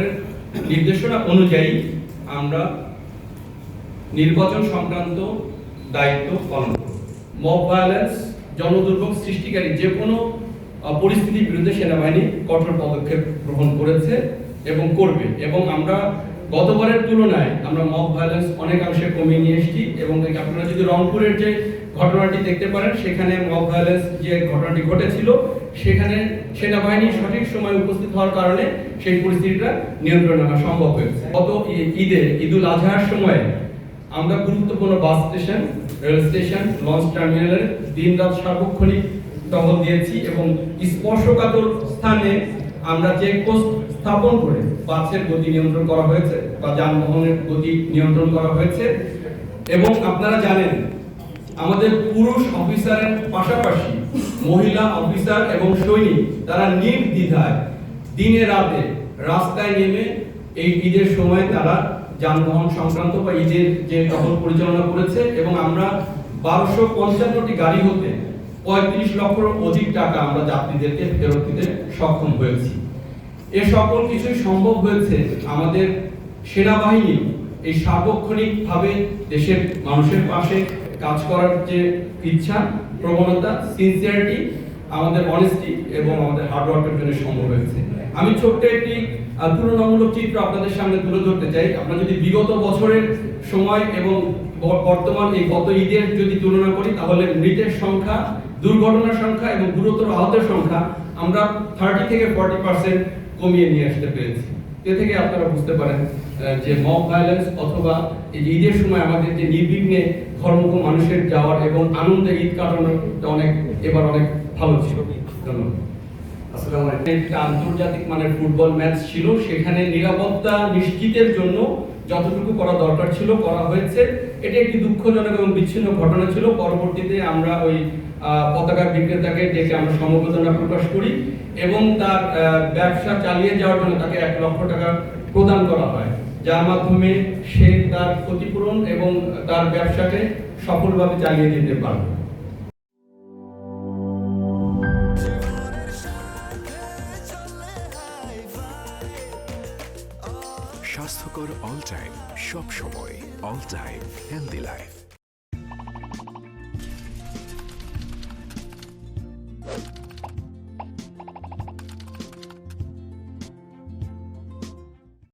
সরকারের নির্দেশনা অনুযায়ী আমরা নির্বাচন সংক্রান্ত দায়িত্ব পালন করব। মব ভায়োলেন্স, জনদুর্ভোগ সৃষ্টিকারী যে কোনো পরিস্থিতির বিরুদ্ধে সেনাবাহিনী কঠোর পদক্ষেপ গ্রহণ করেছে এবং করবে, এবং আমরা গতবারের তুলনায় আমরা মব ভায়োলেন্স অনেকাংশে কমিয়ে নিয়ে এসেছি। এবং আপনারা যদি রংপুরের যে ঘটনাটি দেখতে পারেন, সেখানে মব ভায়োলেন্স যে ঘটনাটি ঘটেছিল, সেখানে সেনাবাহিনী সঠিক সময় উপস্থিত হওয়ার কারণে সেই পরিস্থিতিটা নিয়ন্ত্রণে আনা সম্ভব হয়েছে। গত ঈদুল আজহার সময় আমরা গুরুত্বপূর্ণ bus station, rail station, launch টার্মিনালের দিন-রাত সার্বক্ষণিক টহল দিয়েছি এবং স্পর্শকাতর স্থানে আমরা চেকপোস্ট স্থাপন করে বাসের গতি নিয়ন্ত্রণ করা হয়েছে বা যানবাহনের গতি নিয়ন্ত্রণ করা হয়েছে। এবং আপনারা জানেন, আমাদের পুরুষ অফিসারের পাশাপাশি মহিলা অফিসার এবং সৈনিক তারা নির্দ্বিধায় দিনে রাতে রাস্তায় নেমে এই ঈদের সময় তারা যানবাহন সংক্রান্ত বা ঈদের যে টহল পরিচালনা করেছে। এবং আমরা 1255টি গাড়ি হতে 35 লক্ষের অধিক টাকা আমরা যাত্রীদেরকে ফেরত দিতে সক্ষম হয়েছি। এ সকল কিছুই সম্ভব হয়েছে আমাদের সেনাবাহিনী এই সার্বক্ষণিকভাবে দেশের মানুষের পাশে কাজ করার যে ইচ্ছা, প্রবণতা, সিনসিয়ারিটি, আমাদের অনেস্টি এবং আমাদের হার্ডওয়ার্কের জন্য সম্ভব হয়েছে। আমি ছোট্ট একটি তুলনামূলক চিত্র আপনাদের সামনে তুলে ধরতে চাই। আপনারা যদি বিগত বছরের সময় এবং বর্তমান এই গত ঈদের যদি তুলনা করি, তাহলে মৃতের সংখ্যা, দুর্ঘটনার সংখ্যা এবং গুরুতর আহতের সংখ্যা আমরা 30 থেকে 40% কমিয়ে নিয়ে আসতে পেরেছি। এ থেকে আপনারা বুঝতে পারেন যে মব ভায়োলেন্স অথবা এই ঈদের সময় আমাদের যে নির্বিঘ্নে ঘরমুখ মানুষের যাওয়ার এবং আনন্দে ঈদ কাটানোটা এবার অনেক ভালো ছিল। ধন্যবাদ। আসসালামু আলাইকুম। একটা আন্তর্জাতিক মানের ফুটবল ম্যাচ ছিল, সেখানে নিরাপত্তা নিশ্চিতের জন্য যতটুকু করা দরকার ছিল করা হয়েছে। এটি একটি দুঃখজনক এবং বিচ্ছিন্ন ঘটনা ছিল। পরবর্তীতে আমরা ওই পতাকা বিক্রেতাকে ডেকে আমরা সমবেদনা প্রকাশ করি এবং তার ব্যবসা চালিয়ে যাওয়ার জন্য তাকে 1 লক্ষ টাকা প্রদান করা হয়, যার মাধ্যমে সে তার ক্ষতিপূরণ এবং তার ব্যবসাকে সফলভাবে চালিয়ে যেতে পারবে। স্বাস্থ্যকর অল টাইম, সব সময় অল টাইম হেলদি লাইফ।